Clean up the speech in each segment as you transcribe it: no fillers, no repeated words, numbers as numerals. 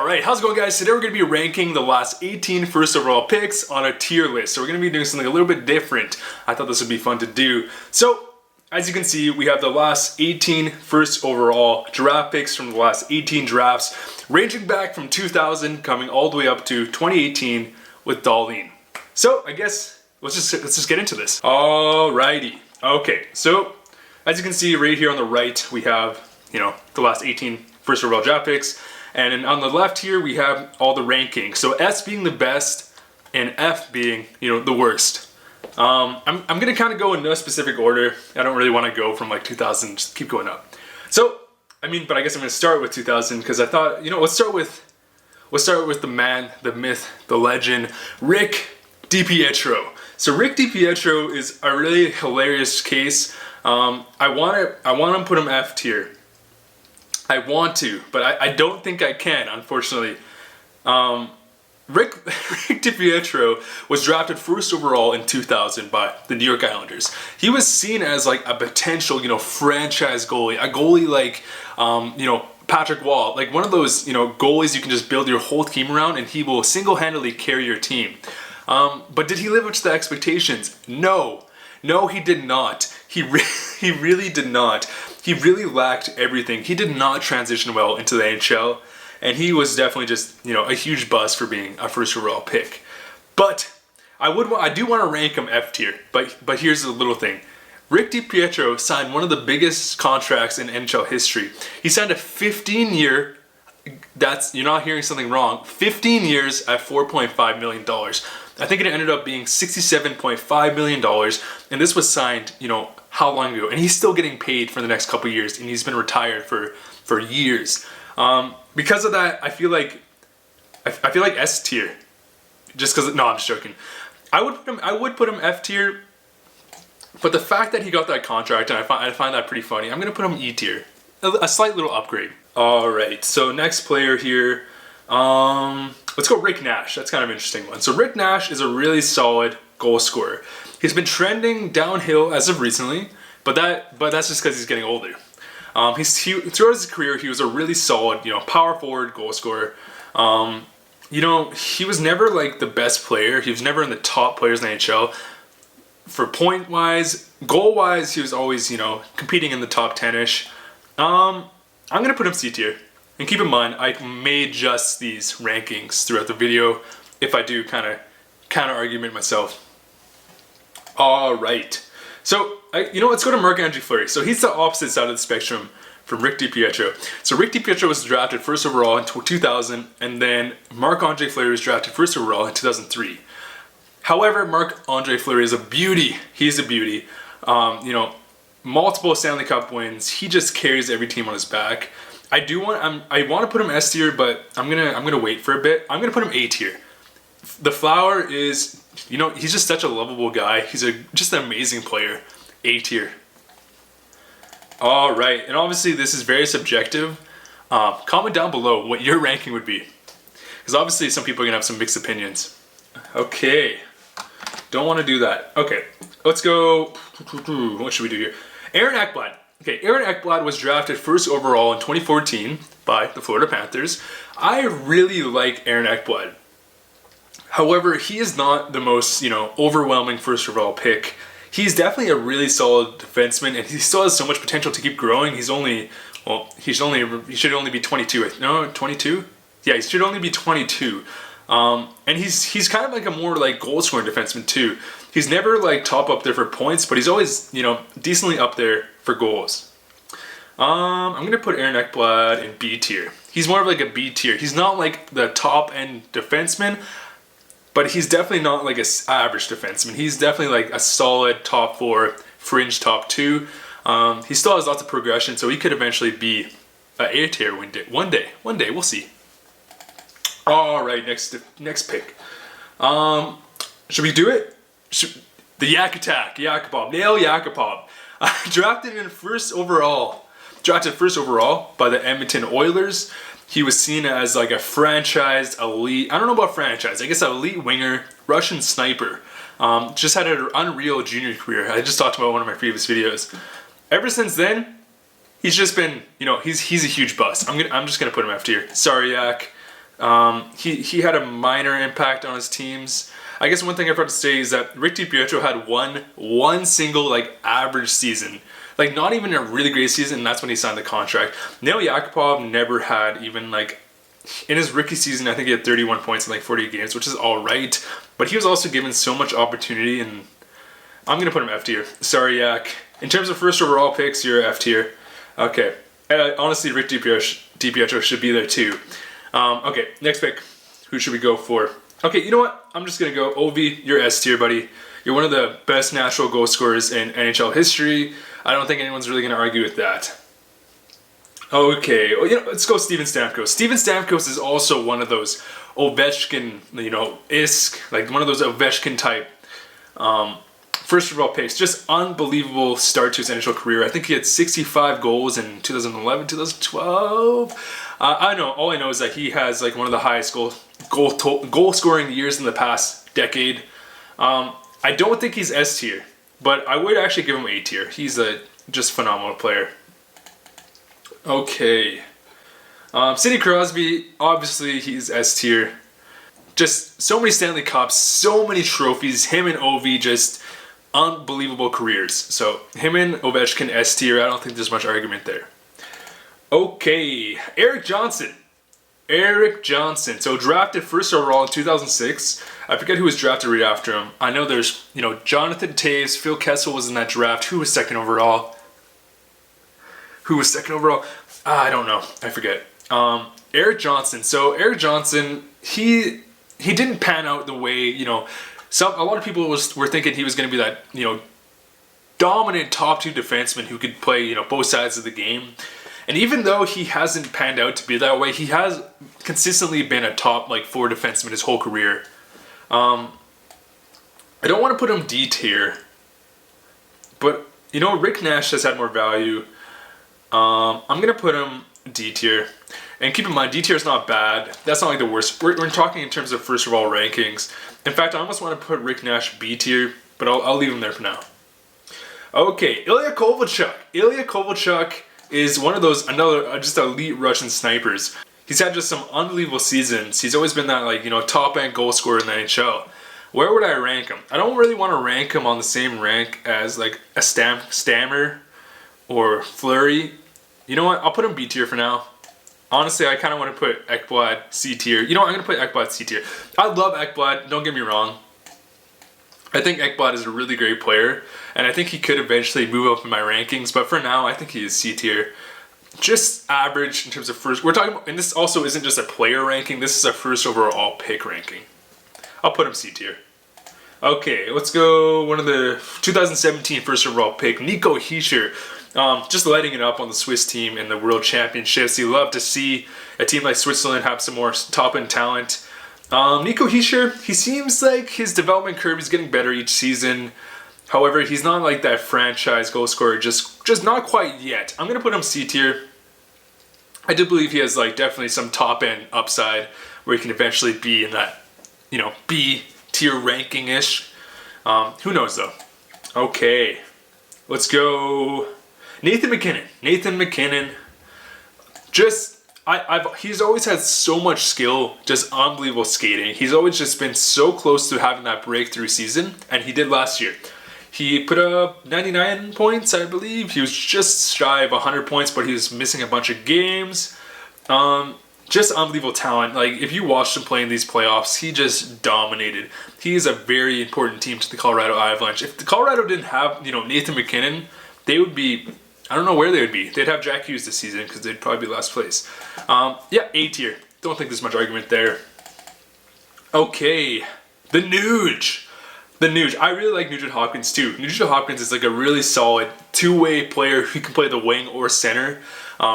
Alright, how's it going, guys? Today we're going to be ranking the last 18 first overall picks on a tier list. So we're going to be doing something a little bit different. I thought this would be fun to do. So, as you can see, we have the last 18 first overall draft picks from the last 18 drafts, ranging back from 2000, coming all the way up to 2018 with Dahlin. So, I guess, let's just get into this. Alrighty. Okay, so, as you can see right here on the right, we have, the last 18 first overall draft picks. And then on the left here, we have all the rankings. So S being the best and F being, the worst. I'm going to kind of go in no specific order. I don't really want to go from like 2000, just keep going up. So, but I guess I'm going to start with 2000 because I thought, let's start with the man, the myth, the legend, Rick DiPietro. So Rick DiPietro is a really hilarious case. I want to put him F tier. I want to, but I don't think I can, unfortunately. Rick DiPietro was drafted first overall in 2000 by the New York Islanders. He was seen as like a potential, franchise goalie, a goalie like, Patrick Wall, like one of those, goalies you can just build your whole team around, and he will single-handedly carry your team. But did he live up to the expectations? No, he did not. He really did not. He really lacked everything. He did not transition well into the NHL, and he was definitely just, a huge bust for being a first overall pick. But I do want to rank him F tier. But here's the little thing: Rick DiPietro signed one of the biggest contracts in NHL history. He signed a 15-year. You're not hearing something wrong. 15 years at $4.5 million. I think it ended up being $67.5 million, and this was signed, how long ago? And he's still getting paid for the next couple years, and he's been retired for years. Because of that, I feel like S tier. Just because, no, I'm just joking. I would put him F tier, but the fact that he got that contract, and I find that pretty funny. I'm gonna put him E tier, a slight little upgrade. All right, so next player here. Let's go Rick Nash. That's kind of an interesting one. So Rick Nash is a really solid goal scorer. He's been trending downhill as of recently, but that's just because he's getting older. Throughout his career, he was a really solid, power forward goal scorer. He was never like the best player. He was never in the top players in the NHL. For point wise, goal wise, he was always, competing in the top 10-ish. I'm gonna put him C tier. And keep in mind, I may adjust these rankings throughout the video if I do kind of counter-argument myself. Alright. So, let's go to Marc-André Fleury. So he's the opposite side of the spectrum from Rick DiPietro. So Rick DiPietro was drafted first overall in 2000, and then Marc-André Fleury was drafted first overall in 2003. However, Marc-André Fleury is a beauty. He's a beauty. Multiple Stanley Cup wins. He just carries every team on his back. I want to put him S tier, but I'm gonna wait for a bit. I'm gonna put him A tier. The Flower is, he's just such a lovable guy. He's just an amazing player. A tier. All right, and obviously this is very subjective. Comment down below what your ranking would be, because obviously some people are gonna have some mixed opinions. Okay, don't want to do that. Okay, let's go. What should we do here? Aaron Ekblad. Okay, Aaron Ekblad was drafted first overall in 2014 by the Florida Panthers. I really like Aaron Ekblad. Hehowever, he is not the most, overwhelming first overall pick. He's definitely a really solid defenseman, and he still has so much potential to keep growing. He should only be 22. No, 22? Yeah, he should only be 22. And he's kind of like a more like goal scoring defenseman too. He's never like top up there for points, but he's always, decently up there for goals. I'm gonna put Aaron Ekblad in B tier. He's more of like a B tier. He's not like the top end defenseman, but he's definitely not like an average defenseman. He's definitely like a solid top 4, fringe top 2. He still has lots of progression, so he could eventually be an A tier one day. We'll see. All right, next pick. Should we do it? The Yak Attack, Yakupov, nail Yakupov. Drafted first overall by the Edmonton Oilers. He was seen as like a franchised elite, I don't know about franchise, I guess an elite winger, Russian sniper. Just had an unreal junior career. I just talked about one of my previous videos. Ever since then, he's just been, he's a huge bust. I'm just gonna put him F tier. Sorry, Yak. He had a minor impact on his teams. I guess one thing I forgot to say is that Rick DiPietro had one single like average season, like not even a really great season, and that's when he signed the contract. Now Yakupov never had even like in his rookie season. I think he had 31 points in like 40 games, which is all right, but he was also given so much opportunity, and I'm gonna put him F tier. Sorry, Yak. In terms of first overall picks, you're F tier. Okay. Honestly, Rick DiPietro should be there too. Okay, next pick. Who should we go for? Okay, you know what? I'm just going to go Ovi. You're S tier, buddy. You're one of the best natural goal scorers in NHL history. I don't think anyone's really going to argue with that. Okay, well, let's go Steven Stamkos. Steven Stamkos is also one of those Ovechkin, like one of those Ovechkin type first overall picks. Just unbelievable start to his NHL career. I think he had 65 goals in 2011, 2012. I don't know. All I know is that he has like one of the highest goal scoring years in the past decade. I don't think he's S tier, but I would actually give him A tier. He's a just phenomenal player. Okay. Sidney Crosby, obviously he's S tier. Just so many Stanley Cups, so many trophies. Him and Ovi, just unbelievable careers. So him and Ovechkin S tier. I don't think there's much argument there. Okay, Erik Johnson. Erik Johnson. So drafted first overall in 2006. I forget who was drafted right after him. I know there's, Jonathan Toews, Phil Kessel was in that draft. Who was second overall? I don't know. I forget. Erik Johnson. So Erik Johnson, he didn't pan out the way, a lot of people were thinking he was going to be that, dominant top two defenseman who could play, both sides of the game. And even though he hasn't panned out to be that way, he has consistently been a top four defenseman his whole career. I don't want to put him D tier, but Rick Nash has had more value. I'm gonna put him D tier. And keep in mind, D tier is not bad. That's not like the worst. We're talking in terms of first overall rankings. In fact, I almost want to put Rick Nash B tier, but I'll leave him there for now. Okay, Ilya Kovalchuk. Ilya Kovalchuk is one of those just elite Russian snipers. He's had just some unbelievable seasons. He's always been that top end goal scorer in the NHL. Where would I rank him? I don't really want to rank him on the same rank as a Stammer or Fleury. You know what? I'll put him B tier for now. Honestly, I kind of want to put Ekblad C tier. I'm going to put Ekblad C tier. I love Ekblad, don't get me wrong. I think Ekblad is a really great player, and I think he could eventually move up in my rankings, but for now, I think he is C tier. Just average in terms of first. We're talking about, and this also isn't just a player ranking, this is a first overall pick ranking. I'll put him C tier. Okay, let's go one of the 2017 first overall pick, Nico Hischier. Just lighting it up on the Swiss team in the World Championships. You love to see a team like Switzerland have some more top-end talent. Nico Hischier, he seems like his development curve is getting better each season. However, he's not like that franchise goal scorer, just not quite yet. I'm going to put him C tier. I do believe he has definitely some top-end upside where he can eventually be in that, B tier ranking-ish. Who knows, though? Okay, let's go Nathan MacKinnon. Nathan MacKinnon, he's always had so much skill, just unbelievable skating. He's always just been so close to having that breakthrough season, and he did last year. He put up 99 points, I believe. He was just shy of 100 points, but he was missing a bunch of games. Just unbelievable talent. If you watched him play in these playoffs, he just dominated. He is a very important team to the Colorado Avalanche. If the Colorado didn't have, Nathan MacKinnon, they would be, I don't know where they would be. They'd have Jack Hughes this season because they'd probably be last place. Yeah, A tier. Don't think there's much argument there. Okay, the Nuge. The Nuge. I really like Nugent-Hopkins too. Nugent-Hopkins is a really solid two-way player who can play the wing or center.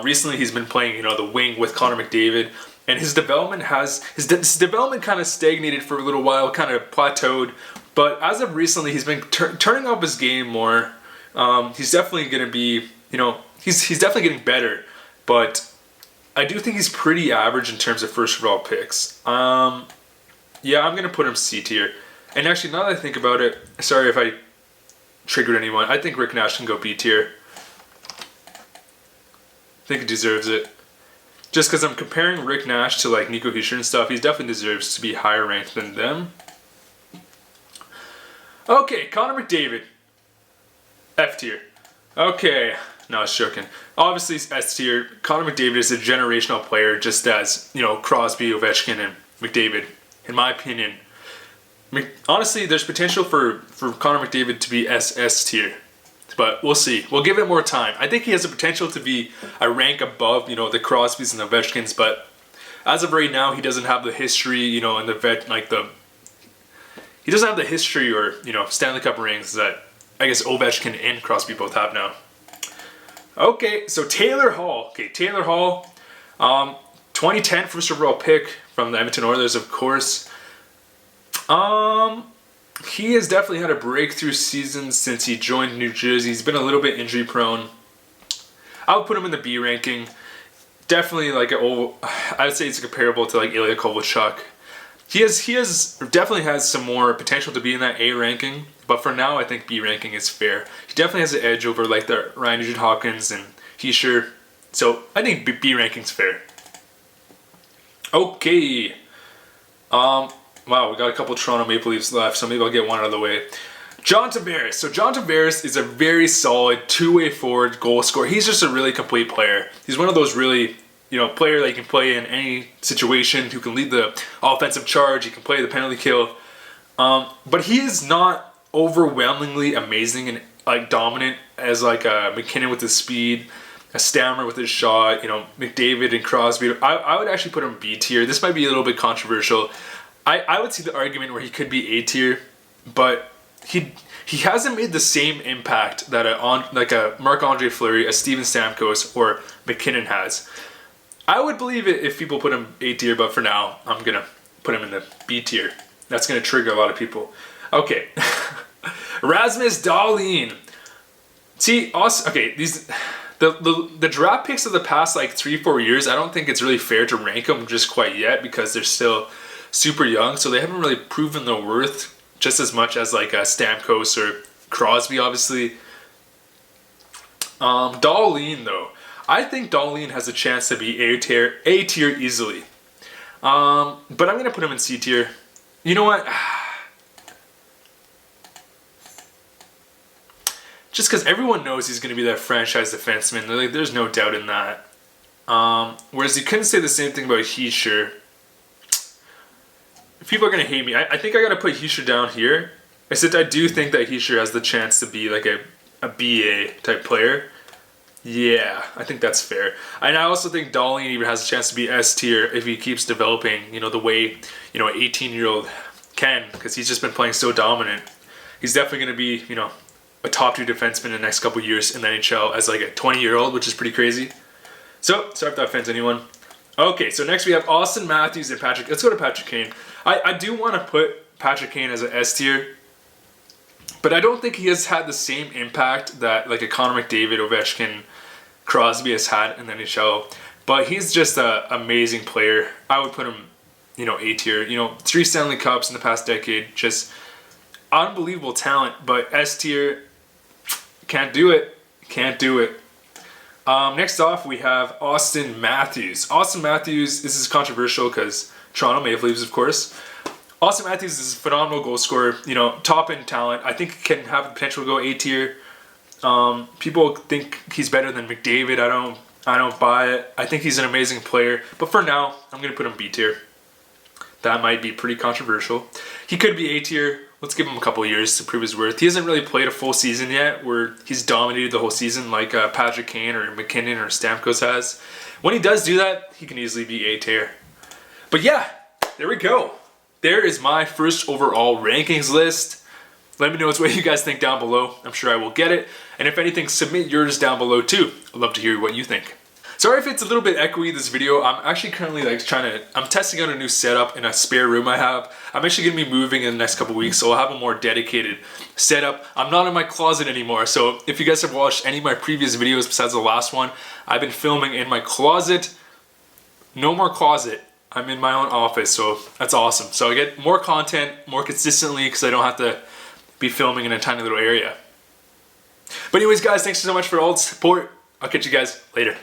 Recently, he's been playing, the wing with Connor McDavid, and his development kind of stagnated for a little while, kind of plateaued. But as of recently, he's been turning up his game more. He's definitely going to be, he's definitely getting better. But I do think he's pretty average in terms of first overall picks. Yeah, I'm going to put him C tier. And actually, now that I think about it, sorry if I triggered anyone, I think Rick Nash can go B tier. I think he deserves it. just because I'm comparing Rick Nash to like Nico Hischier and stuff, he definitely deserves to be higher ranked than them. Okay, Connor McDavid, F tier. Okay, no, I was joking. Obviously, S tier. Connor McDavid is a generational player, just as, you know, Crosby, Ovechkin, and McDavid. In my opinion, honestly, there's potential for Connor McDavid to be S tier, but we'll see. We'll give it more time. I think he has the potential to be a rank above, you know, the Crosbys and the Ovechkins, but as of right now, he doesn't have the history, you know, and he doesn't have the history or, you know, Stanley Cup rings that I guess Ovechkin and Crosby both have now. Okay, so Taylor Hall. Okay, Taylor Hall, 2010 first overall pick from the Edmonton Oilers, of course. He has definitely had a breakthrough season since he joined New Jersey. He's been a little bit injury prone. I would put him in the B ranking. Definitely like I would say it's comparable to like Ilya Kovalchuk. He definitely has some more potential to be in that A ranking, but for now I think B ranking is fair. He definitely has an edge over like the Ryan Nugent-Hopkins and Hischier, so I think B ranking's fair. Okay, wow, we got a couple Toronto Maple Leafs left, so maybe I'll get one out of the way. John Tavares. So John Tavares is a very solid two-way forward goal scorer. He's just a really complete player. He's one of those really, you know, player that you can play in any situation, who can lead the offensive charge, he can play the penalty kill. But he is not overwhelmingly amazing and like dominant as like a MacKinnon with his speed, a Stammer with his shot, you know, McDavid and Crosby. I would actually put him B tier. This might be a little bit controversial. I would see the argument where he could be A tier, but he hasn't made the same impact that a Marc-André Fleury, a Steven Stamkos, or MacKinnon has. I would believe it if people put him A tier, but for now, I'm going to put him in the B tier. That's going to trigger a lot of people. Okay. Rasmus Dahlin. See, also, okay, the draft picks of the past like 3-4 years, I don't think it's really fair to rank them just quite yet because they're still super young, so they haven't really proven their worth just as much as like a Stamkos or Crosby, obviously. Dahlin, though. I think Dahlin has a chance to be A tier easily. But I'm going to put him in C tier. You know what? Just because everyone knows he's going to be that franchise defenseman. Like, there's no doubt in that. Whereas you couldn't say the same thing about Hischier. People are going to hate me. I think I got to put Hischier down here. Except I do think that Hischier has the chance to be like a BA type player. Yeah, I think that's fair. And I also think Dahlin even has a chance to be S tier if he keeps developing, you know, the way, you know, an 18-year-old can, because he's just been playing so dominant. He's definitely going to be, you know, a top 2 defenseman in the next couple years in the NHL as like a 20-year-old, which is pretty crazy. So, sorry if that offends anyone. Okay, so next we have Auston Matthews and Patrick. Let's go to Patrick Kane. I do want to put Patrick Kane as an S tier, but I don't think he has had the same impact that like a Connor McDavid, Ovechkin, Crosby has had in the NHL. But he's just an amazing player. I would put him, you know, A tier. You know, 3 Stanley Cups in the past decade. Just unbelievable talent, but S tier, can't do it. Can't do it. Next off, we have Auston Matthews. Auston Matthews, this is controversial because Toronto Maple Leafs, of course. Auston Matthews is a phenomenal goal scorer, you know, top end talent. I think he can have the potential to go A tier. People think he's better than McDavid. I don't buy it. I think he's an amazing player, but for now, I'm going to put him B tier. That might be pretty controversial. He could be A tier. Let's give him a couple of years to prove his worth. He hasn't really played a full season yet where he's dominated the whole season like Patrick Kane or MacKinnon or Stamkos has. When he does do that, he can easily be A tier. But yeah, there we go. There is my first overall rankings list. Let me know what you guys think down below. I'm sure I will get it. And if anything, submit yours down below too. I'd love to hear what you think. Sorry if it's a little bit echoey, this video. I'm actually currently I'm testing out a new setup in a spare room I have. I'm actually going to be moving in the next couple weeks, so I'll have a more dedicated setup. I'm not in my closet anymore, so if you guys have watched any of my previous videos besides the last one, I've been filming in my closet. No more closet. I'm in my own office, so that's awesome. So I get more content more consistently because I don't have to be filming in a tiny little area. But anyways, guys, thanks so much for all the support. I'll catch you guys later.